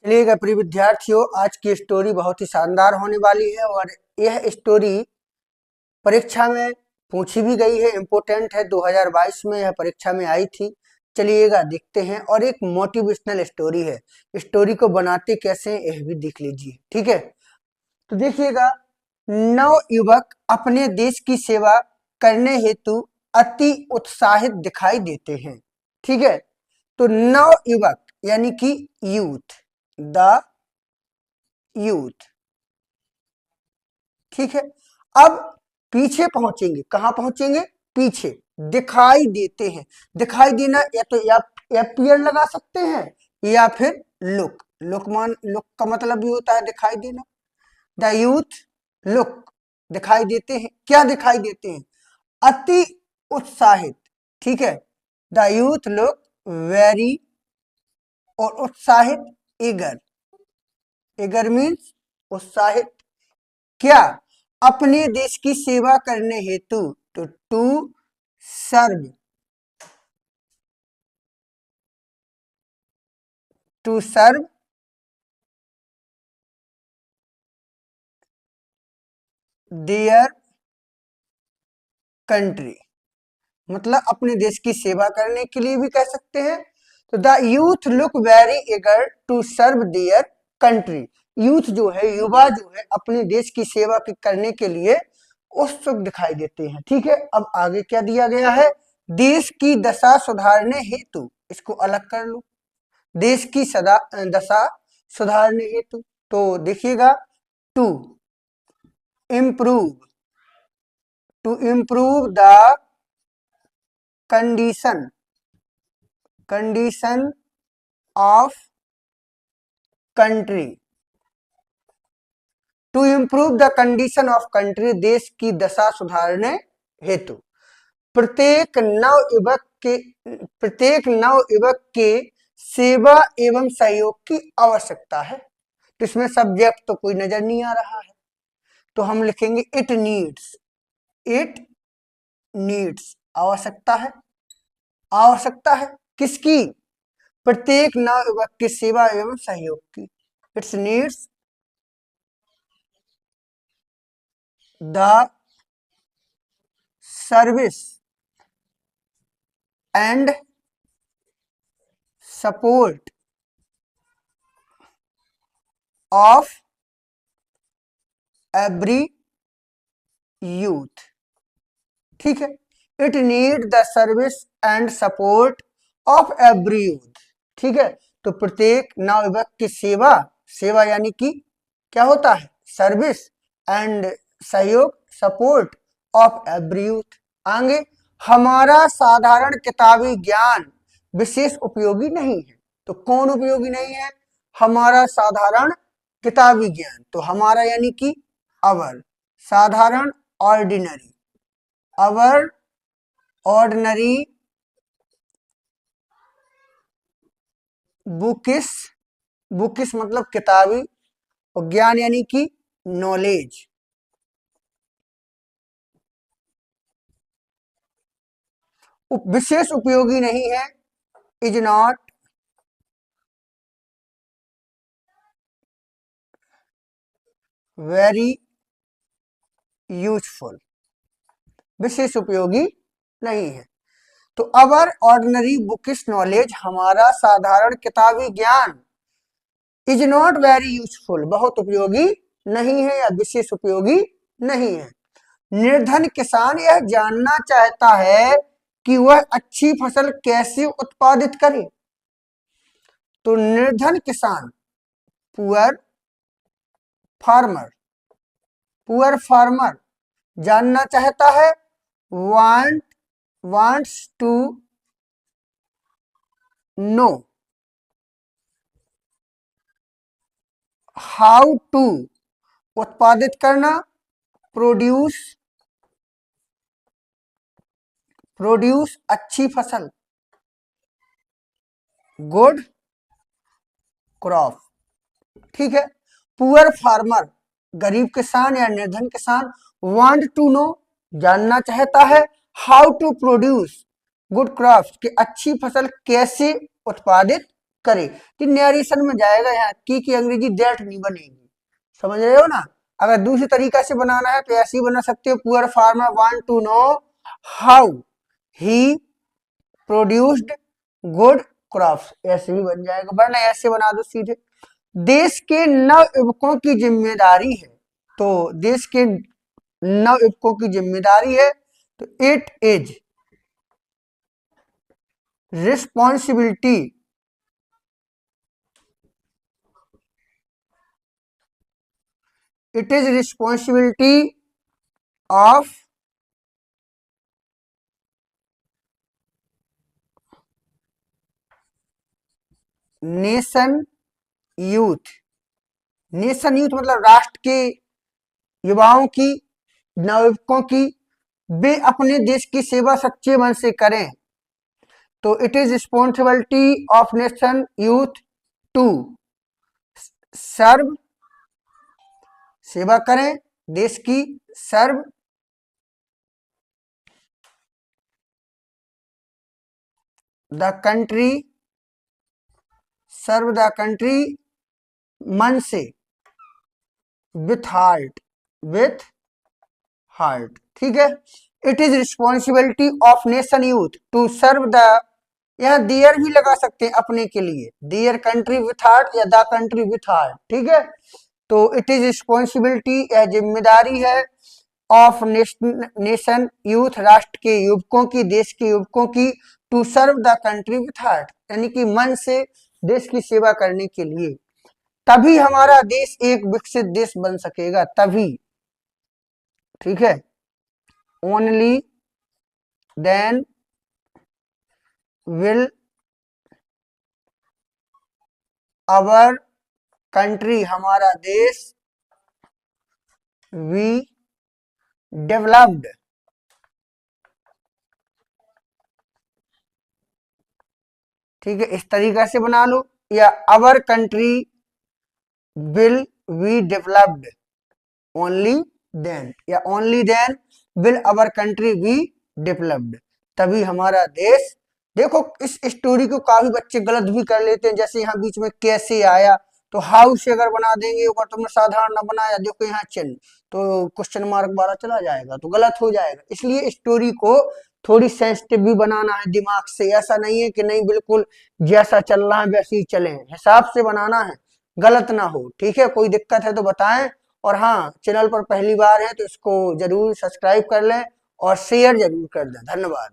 चलिएगा प्रिय विद्यार्थियों, आज की स्टोरी बहुत ही शानदार होने वाली है और यह स्टोरी परीक्षा में पूछी भी गई है, इम्पोर्टेंट है। 2022 में यह परीक्षा में आई थी। चलिएगा देखते हैं। और एक मोटिवेशनल स्टोरी है। स्टोरी को बनाते कैसे हैं यह भी देख लीजिए, ठीक है। तो देखिएगा, नव युवक अपने देश की सेवा करने हेतु अति उत्साहित दिखाई देते हैं, ठीक है। तो नव युवक यानी कि यूथ, द यूथ, ठीक है। अब पीछे पहुंचेंगे, कहां पहुंचेंगे? पीछे। दिखाई देते हैं, दिखाई देना या तो या अपीयर लगा सकते हैं या फिर लुक। लुक का मतलब भी होता है दिखाई देना। द यूथ लुक, दिखाई देते हैं। क्या दिखाई देते हैं? अति उत्साहित, ठीक है। द यूथ लुक वेरी, और उत्साहित एगर, एगर मीन्स उत्साहित। क्या? अपने देश की सेवा करने हेतु, तो to serve, to serve their country, मतलब अपने देश की सेवा करने के लिए भी कह सकते हैं। तो the youth look very eager to serve their country. Youth जो है, युवा जो है, अपने देश की सेवा करने के लिए उत्सुक दिखाई देते हैं, ठीक है। अब आगे क्या दिया गया है? देश की दशा सुधारने हेतु, इसको अलग कर लो, देश की दशा सुधारने हेतु। तो देखिएगा, to improve, to improve the condition, condition of country, to improve the condition of country, देश की दशा सुधारने हेतु प्रत्येक नव युवक के सेवा एवं सहयोग की आवश्यकता है। तो इसमें सब्जेक्ट तो कोई नजर नहीं आ रहा है, तो हम लिखेंगे इट नीड्स, इट नीड्स, आवश्यकता है। आवश्यकता है किसकी? प्रत्येक नव युवक की सेवा एवं सहयोग की। It's needs the service and support of every youth, ठीक है। It need the service and support of every youth, ठीक है। तो प्रत्येक नव युवक की सेवा, सेवा यानी कि क्या होता है? सर्विस, एंड सहयोग, सपोर्ट ऑफ एवरी यूथ। आगे, हमारा साधारण किताबी ज्ञान विशेष उपयोगी नहीं है। तो कौन उपयोगी नहीं है? हमारा साधारण किताबी ज्ञान। तो हमारा यानी कि अवर, साधारण ऑर्डिनरी, अवर ऑर्डिनरी बुकिस, बुकिस मतलब किताबी, और ज्ञान यानी कि नॉलेज, विशेष उपयोगी नहीं है। इज नॉट वेरी यूजफुल, विशेष उपयोगी नहीं है। तो अवर ऑर्डिनरी बुकिश नॉलेज, हमारा साधारण किताबी ज्ञान, इज नॉट वेरी यूजफुल, बहुत उपयोगी नहीं है या विशेष उपयोगी नहीं है। निर्धन किसान यह जानना चाहता है कि वह अच्छी फसल कैसे उत्पादित करे। तो निर्धन किसान, पुअर फार्मर, पुअर फार्मर जानना चाहता है, wants to know how to, उत्पादित करना, प्रोड्यूस, प्रोड्यूस अच्छी फसल, गुड क्रॉप, ठीक है। पुअर फार्मर गरीब किसान या निर्धन किसान, वांट टू नो जानना चाहता है, how to produce good crops कि अच्छी फसल कैसे उत्पादित करे। कि नरेशन में जाएगा, यहाँ की अंग्रेजी दैट नहीं बनेगी, समझ रहे हो ना। अगर दूसरी तरीका से बनाना है तो ऐसे ही बना सकते हो, poor farmer want to know how he produced good crops, ऐसे भी बन जाएगा, वरना ऐसे बना दो सीधे। देश के नवयुवकों की जिम्मेदारी है, तो देश के नवयुवकों की जिम्मेदारी है, तो it is responsibility of nation youth. Nation youth मतलब राष्ट्र के युवाओं की, नवयुवकों की, वे अपने देश की सेवा सच्चे मन से करें। तो it is responsibility of nation youth to serve, सेवा करें देश की, serve the country, serve the country मन से, विथ हार्ट, विथ हार्ट, ठीक है। It is responsibility of nation youth to serve the, यहाँ दियर भी लगा सकते हैं अपने के लिए, दियर कंट्री विथ हार्ट या द कंट्री विथ हार्ट, ठीक है। तो इट इज रिस्पॉन्सिबिलिटी, यह जिम्मेदारी है, ऑफ नेशन यूथ, राष्ट्र के युवकों की, देश के युवकों की, to serve the country with heart, यानी कि मन से देश की सेवा करने के लिए। तभी हमारा देश एक विकसित देश बन सकेगा, तभी, ठीक है। Only then will our country, हमारा देश, वी डेवलप्ड, ठीक है, इस तरीका से बना लो, या our country will we developed only then, या only then will our country be developed, तभी हमारा देश। देखो इस स्टोरी को काफी बच्चे गलत भी कर लेते हैं, जैसे यहाँ बीच में कैसे आया, तो हाउ से अगर बना देंगे, अगर तुमने साधारण ना बनाया, देखो यहाँ चिन्ह, तो क्वेश्चन मार्क वाला चला जाएगा, तो गलत हो जाएगा। इसलिए स्टोरी को थोड़ी सेंसिटिव भी बनाना है दिमाग से, ऐसा नहीं है कि नहीं बिल्कुल जैसा चल रहा है वैसे ही चले, हिसाब से बनाना है, गलत ना हो, ठीक है। कोई दिक्कत है तो बताएं, और हाँ, चैनल पर पहली बार है तो इसको जरूर सब्सक्राइब कर लें और शेयर जरूर कर दें। धन्यवाद।